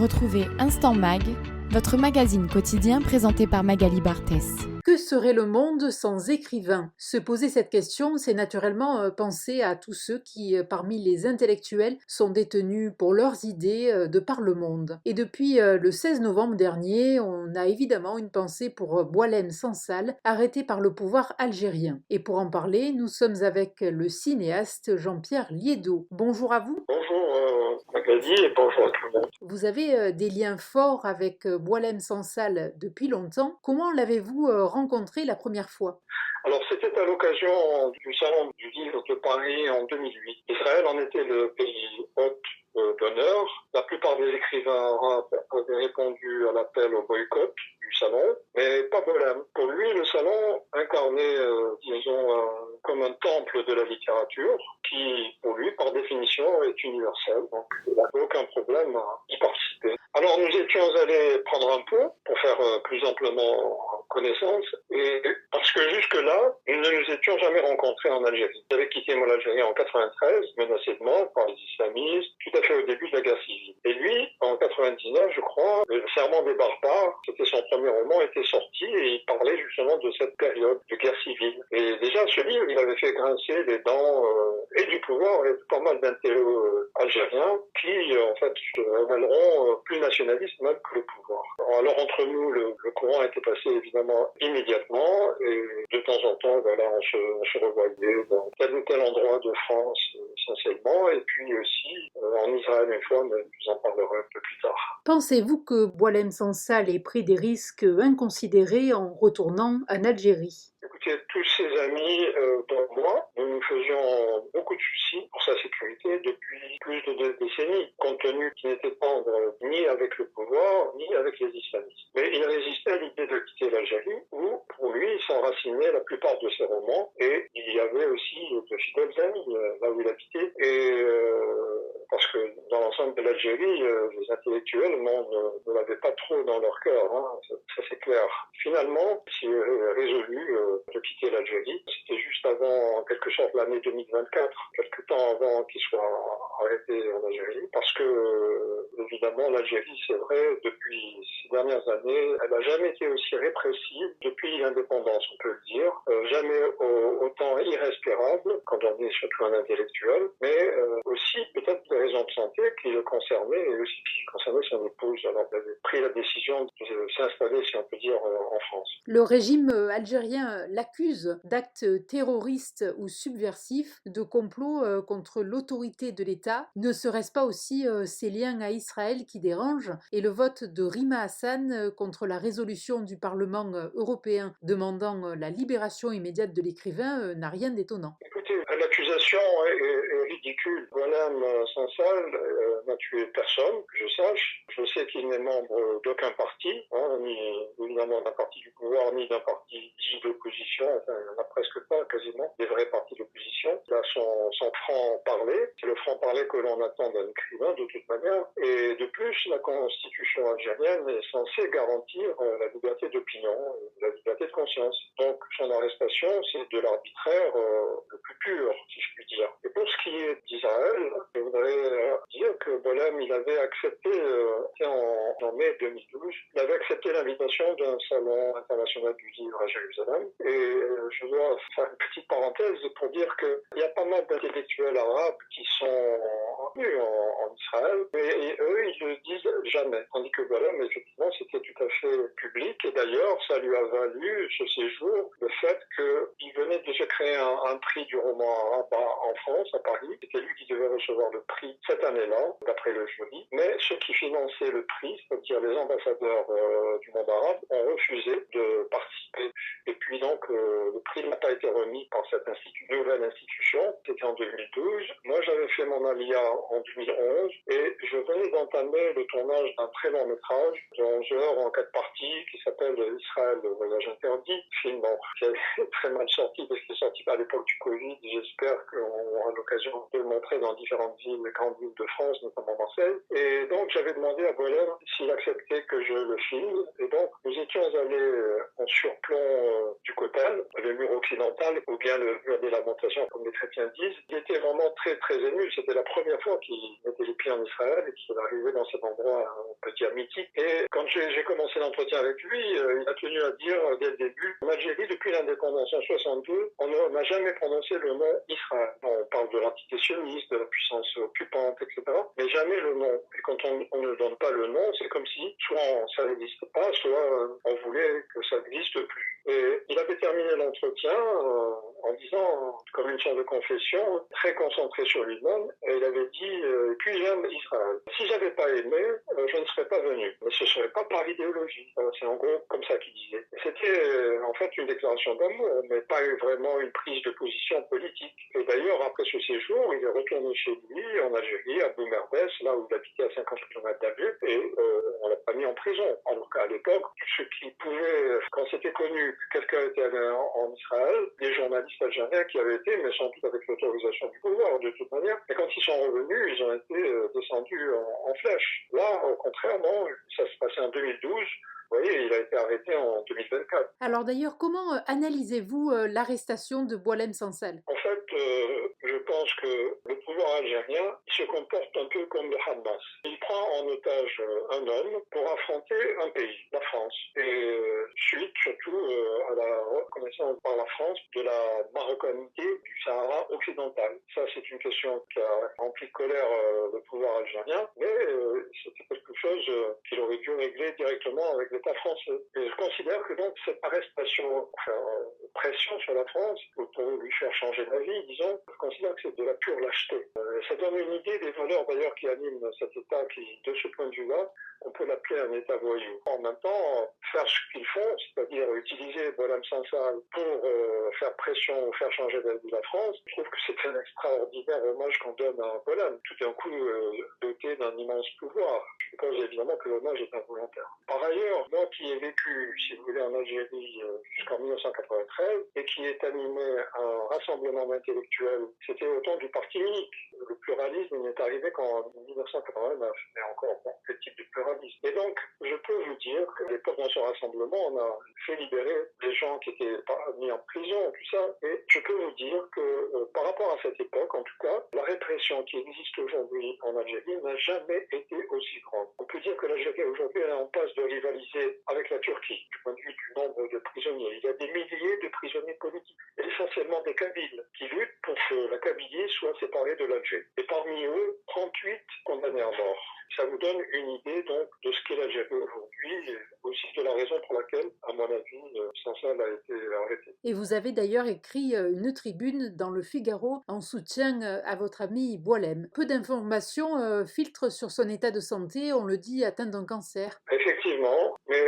Retrouvez Instant Mag, votre magazine quotidien présenté par Magali Barthès. Que serait le monde sans écrivains? Se poser cette question, c'est naturellement penser à tous ceux qui, parmi les intellectuels, sont détenus pour leurs idées de par le monde. Et depuis le 16 novembre dernier, on a évidemment une pensée pour Boualem Sansal, arrêté par le pouvoir algérien. Et pour en parler, nous sommes avec le cinéaste Jean-Pierre Liédot. Bonjour à vous. Bonjour Magali et bonjour à tout le monde. Vous avez des liens forts avec Boualem Sansal depuis longtemps. Comment l'avez-vous rencontré la première fois? Alors c'était à l'occasion du Salon du Livre de Paris en 2008. Israël en était le pays hôte d'honneur. La plupart des écrivains arabes avaient répondu à l'appel au boycott du salon, mais pas Boualem. Pour lui, le salon incarnait, comme un temple de la littérature qui, pour lui, par définition, est universel. Donc il n'avait aucun problème à y participer. Alors nous étions allés prendre un pot pour faire plus amplement connaissance, et parce que jusque-là, nous ne nous étions jamais rencontrés en Algérie. J'avais quitté moi l'Algérie en 93, menacé de mort par les islamistes, tout à fait au début de la guerre civile. Et lui, en 99, je crois, Le Serment des barbares, c'était son premier roman, était sorti et il parlait justement de cette période de guerre civile. Et déjà, ce livre, il avait fait grincer les dents et du pouvoir et de pas mal d'intellos algériens qui, en fait, se révéleront plus nationalistes même que le pouvoir. Alors, entre nous, le courant était passé évidemment immédiatement et de temps en temps, voilà, on se revoyait dans tel ou tel endroit de France essentiellement, et puis aussi en Israël une fois, mais je vous en parlerai un peu plus tard. Pensez-vous que Boualem Sansal ait pris des risques inconsidérés en retournant en Algérie? Écoutez, tous ses amis, dont moi, nous nous faisions beaucoup de soucis pour sa sécurité depuis plus de 2 décennies, compte tenu qu'il n'était pas ni avec le pouvoir, ni avec les islamistes. Mais il résistait à l'idée de quitter l'Algérie, où, pour lui, s'enracinaient la plupart de ses romans, et il y avait aussi de fidèles amis là où il habitait, et parce que dans l'ensemble de l'Algérie, les intellectuels ne l'avaient pas trop dans leur cœur, hein, ça c'est clair. Finalement, il est résolu de quitter l'Algérie. C'était juste avant, en quelque sorte, l'année 2024, quelque temps avant qu'il soit arrêté en Algérie, parce que, évidemment, l'Algérie, c'est vrai, depuis ces dernières années, elle n'a jamais été aussi répressive depuis l'indépendance, on peut le dire. Jamais autant irrespirable, quand on est surtout un intellectuel, mais aussi peut-être des raisons de santé qui le concernaient et aussi qui concernaient son épouse. Alors, elle avait pris la décision de s'installer, si on peut dire, en France. Le régime algérien l'accuse d'actes terroristes ou subversifs, de complots contre l'autorité de l'État. Ne serait-ce pas aussi ces liens à Israël qui dérangent, et le vote de Rima Hassan contre la résolution du Parlement européen demandant la libération immédiate de l'écrivain n'a rien d'étonnant. Écoutez, l'accusation est ridicule. Boualem Sansal n'a tué personne, que je sache. Je sais qu'il n'est membre d'aucun parti, hein, ni évidemment d'un parti du pouvoir, ni d'un parti dit d'opposition. Enfin, il n'y en a presque pas, quasiment, des vrais partis d'opposition. Il a son franc-parler. C'est le franc-parler que l'on attend d'un écrivain, de toute manière. Et de plus, la constitution algérienne est censée garantir la liberté d'opinion, la liberté de conscience. Donc, son arrestation, c'est de l'arbitraire le plus pur, si je puis dire. Et pour ce qui est d'Israël, je voudrais dire que Boualem, il avait accepté, en mai 2012, il avait accepté l'invitation d'un salon international du livre à Jérusalem. Et je dois faire une petite parenthèse pour dire qu'il y a pas mal d'intellectuels arabes qui sont venus en Israël, mais eux, ils ne le disent jamais. Tandis que Boualem, effectivement, c'était tout à fait public. Et d'ailleurs, ça lui a valu, ce séjour, le fait qu'il venait de se créer un prix du roman arabe en France, à Paris. C'était lui qui devait recevoir le prix cette année-là, d'après le jury. Mais ceux qui finançaient le prix, c'est-à-dire les ambassadeurs du monde arabe, ont refusé de participer. Et puis donc, le prix n'a pas été remis par cette nouvelle institution. C'était en 2012. Moi, j'avais fait mon alia en 2011 et je venais d'entamer le tournage d'un très long métrage de 11 heures en 4 parties qui s'appelle Israël, le voyage interdit. Film qui est très mal sorti parce qu'il est sorti à l'époque du Covid. J'espère qu'on aura l'occasion de le montrer dans différentes villes, les grandes villes de France, notamment Marseille. Et donc, j'avais demandé à Boualem s'il acceptait que je le filme. Et donc, nous étions allés en surplomb du Cotel, le mur occidental, ou bien le mur des lamentations, comme les chrétiens disent. Il était vraiment très, très ému. C'était la première fois qu'il mettait les pieds en Israël et qu'il arrivé dans cet endroit, on peut dire mythique. Et quand j'ai commencé l'entretien avec lui, il a tenu à dire dès le début, en Algérie, depuis l'indépendance en 62, on n'a jamais prononcé le nom Israël. On parle de l'entité sioniste, de la puissance occupante, etc. Mais jamais le nom. Et quand on ne donne pas le nom, c'est comme si soit ça n'existe pas, soit on voulait que ça n'existe plus. Et il avait terminé l'entretien en disant, comme une sorte de confession, très concentré sur lui-même, et il avait dit puis j'aime Israël. Si j'avais pas aimé, je ne serais pas venu. Mais ce serait pas par idéologie. C'est en gros comme ça qu'il disait. C'était en fait une déclaration d'amour, mais pas vraiment une prise de position politique. Et d'ailleurs, après ce séjour, il est retourné chez lui, en Algérie, à Boumerbès, là où il habitait à 50 km d'Alger, et on l'a pas mis en prison. Alors qu'à l'époque, ceux qui pouvaient, quand c'était connu que quelqu'un était allé en Israël, des journalistes algériens qui avaient été, mais sans doute avec l'autorisation du pouvoir, de toute manière, et quand ils sont revenus, ils ont été descendus en flèche. Là, au contraire, non, ça se passait en 2012. Vous voyez, il a été arrêté en 2024. Alors d'ailleurs, comment analysez-vous l'arrestation de Boualem Sansal? En fait, je pense que le pouvoir algérien se comporte un peu comme le Hamas. Il prend en otage un homme pour affronter un pays, la France. Et suite surtout à la reconnaissance par la France de la marocanité du Sahara occidental. Ça, c'est une question qui a rempli de colère le pouvoir algérien, mais c'était quelque chose qu'il aurait dû régler directement avec l'État français. Et je considère que donc cette arrestation, pression sur la France, pour lui faire changer d'avis, disons, je considère que c'est de la pure lâcheté. Ça donne une idée des valeurs d'ailleurs qui animent cet État qui, de ce point de vue-là, on peut l'appeler un État voyou. En même temps, faire ce qu'ils font, c'est-à-dire utiliser Boualem Sansal pour faire pression ou faire changer d'avis la France, je trouve que c'est un extraordinaire hommage qu'on donne à Boualem, tout d'un coup doté d'un immense pouvoir. Je pense évidemment que l'hommage est involontaire. Par ailleurs, moi qui ai vécu, si vous voulez, en Algérie jusqu'en 1993 et qui est animé un rassemblement d'intellectuels, c'était au temps du parti unique. Le pluralisme n'est arrivé qu'en 1989, mais encore quel type de pluralisme. Et donc, je peux vous dire qu'à l'époque dans ce rassemblement, on a fait libérer des gens qui étaient mis en prison, tout ça. Et je peux vous dire que par rapport à cette époque, en tout cas, la répression qui existe aujourd'hui en Algérie n'a jamais été aussi grande. On peut dire que l'Algérie aujourd'hui est en passe de rivaliser avec la Turquie du point de vue du nombre de prisonniers. Il y a des milliers de prisonniers politiques, essentiellement des Kabyles, qui luttent pour que la Kabylie soit séparée de l'Algérie. Et parmi eux, 38 condamnés à mort. Ça vous donne une idée donc de ce qu'est l'Algérie aujourd'hui et aussi de la raison pour laquelle, à mon avis, Sansal a été arrêté. Et vous avez d'ailleurs écrit une tribune dans le Figaro en soutien à votre ami Boualem. Peu d'informations filtrent sur son état de santé, on le dit atteint d'un cancer. Effectivement, mais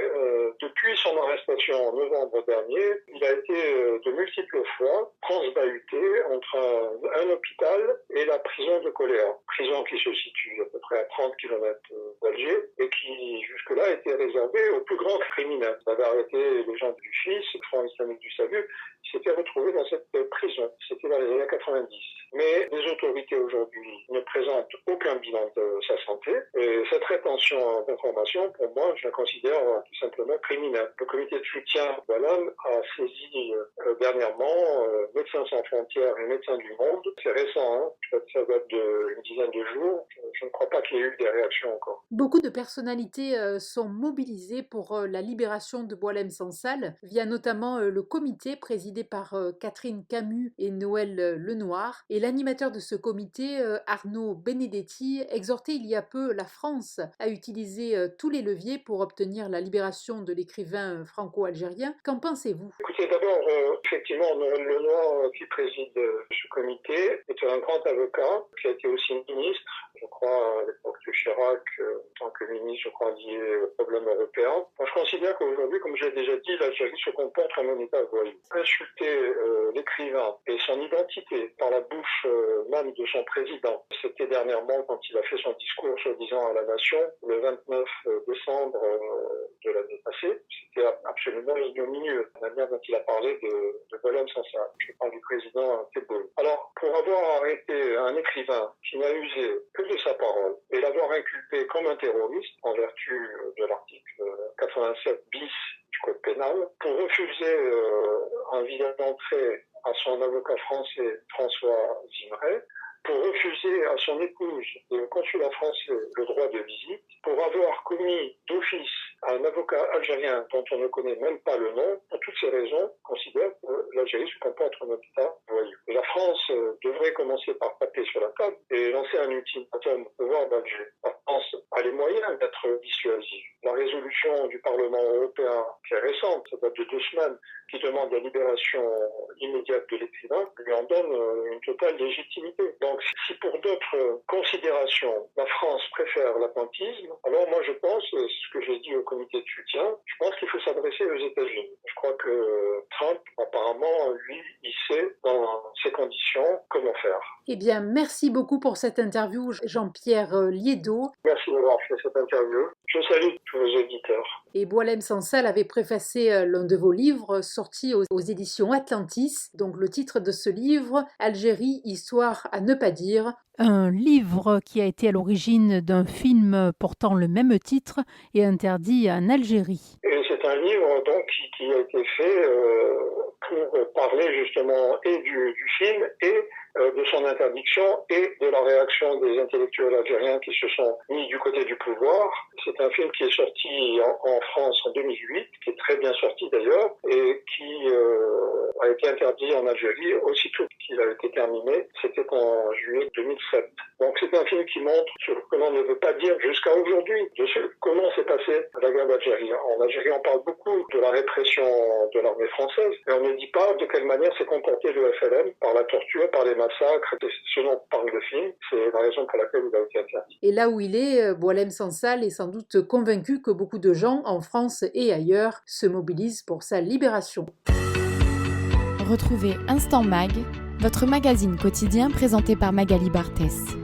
depuis son arrestation en novembre dernier, il a été de multiples fois transbahuté entre un hôpital et la prison de Coléa. Prison qui se situe à peu près à 30 km d'Alger et qui jusque-là était réservée aux plus grands criminels. Il avait arrêté les gens du FIS, le Front islamique du salut, il s'était retrouvé dans cette prison. C'était dans les années 90. Mais les autorités aujourd'hui ne présentent aucun bilan de sa santé et cette rétention d'informations, pour moi, je la considère tout simplement criminelle. Le comité de soutien Boualem a saisi dernièrement Médecins sans frontières et Médecins du monde. C'est récent, hein, ça date d'une dizaine de jours. Je ne crois pas qu'il y ait eu des réactions encore. Beaucoup de personnalités sont mobilisées pour la libération de Boualem Sansal, via notamment le comité présidé par Catherine Camus et Noël Lenoir. Et l'animateur de ce comité, Arnaud Benedetti, exhortait il y a peu la France à utiliser tous les leviers pour obtenir la libération de l'écrivain franco-algérien. Qu'en pensez-vous? Écoutez, d'abord, effectivement, Noël Lenoir, qui préside ce comité, est un grand avocat, qui a été aussi ministre, je crois, à l'époque de Chirac, en tant que ministre, je crois, lié aux problèmes européens. Moi, je considère qu'aujourd'hui, comme j'ai déjà dit, l'Algérie se comporte comme un État voyou. Insulter l'écrivain et son identité par la bouche même de son président, c'était dernièrement quand il a fait son discours soi-disant à la nation, le 29 décembre de l'année passée. C'était absolument ignominieux, la manière dont il a parlé de Boualem Sansal. Je parle du président Tebboune. Alors, pour avoir arrêté un écrivain qui n'a usé que de sa parole et l'avoir inculpé comme un terroriste en vertu de l'article 87 bis du code pénal, pour refuser un visa d'entrée à son avocat français François Zimret, pour refuser à son épouse et au consulat français le droit de visite, pour avoir commis d'office à un avocat algérien dont on ne connaît même pas le nom. Pour toutes ces raisons, on considère que l'Algérie se comporte comme un État voyou. Et la France devrait commencer par taper sur la table et lancer un ultimatum au pouvoir d'Alger. La France a les moyens d'être dissuasive. La résolution du Parlement européen, qui est récente, ça date de 2 semaines, qui demande la libération immédiate de l'écrivain, lui en donne une totale légitimité. Donc si pour d'autres considérations, la France préfère l'atlantisme, alors moi je pense, ce que j'ai dit au comité de soutien, je pense qu'il faut s'adresser aux États-Unis. Je crois que Trump, apparemment, lui, il sait dans ces conditions comment faire. Eh bien, merci beaucoup pour cette interview, Jean-Pierre Liédot. Merci d'avoir fait cette interview. Je salue tous vos auditeurs. Et Boualem Sansal avait préfacé l'un de vos livres sortis aux éditions Atlantis. Donc le titre de ce livre, Algérie, histoire à ne pas dire. Un livre qui a été à l'origine d'un film portant le même titre et interdit en Algérie. Et c'est un livre donc qui a été fait pour parler justement et du film et de son interdiction et de la réaction des intellectuels algériens qui se sont mis du côté du pouvoir. C'est un film qui est sorti en France en 2008, qui est très bien sorti d'ailleurs, et qui a été interdit en Algérie aussitôt qu'il a été terminé. C'était en juillet 2007. Donc c'est un film qui montre ce que l'on ne veut pas dire jusqu'à aujourd'hui, de comment s'est passée la guerre d'Algérie. En Algérie, on parle beaucoup de la répression de l'armée française, mais on ne dit pas de quelle manière s'est comporté le FLN par la torture, par les massacres. Ce dont parle le film, c'est la raison pour laquelle il a été interdit. Et là où il est, Boualem Sansal est sans doute convaincu que beaucoup de gens en France et ailleurs se mobilisent pour sa libération. Retrouvez Instant Mag, votre magazine quotidien présenté par Magali Barthès.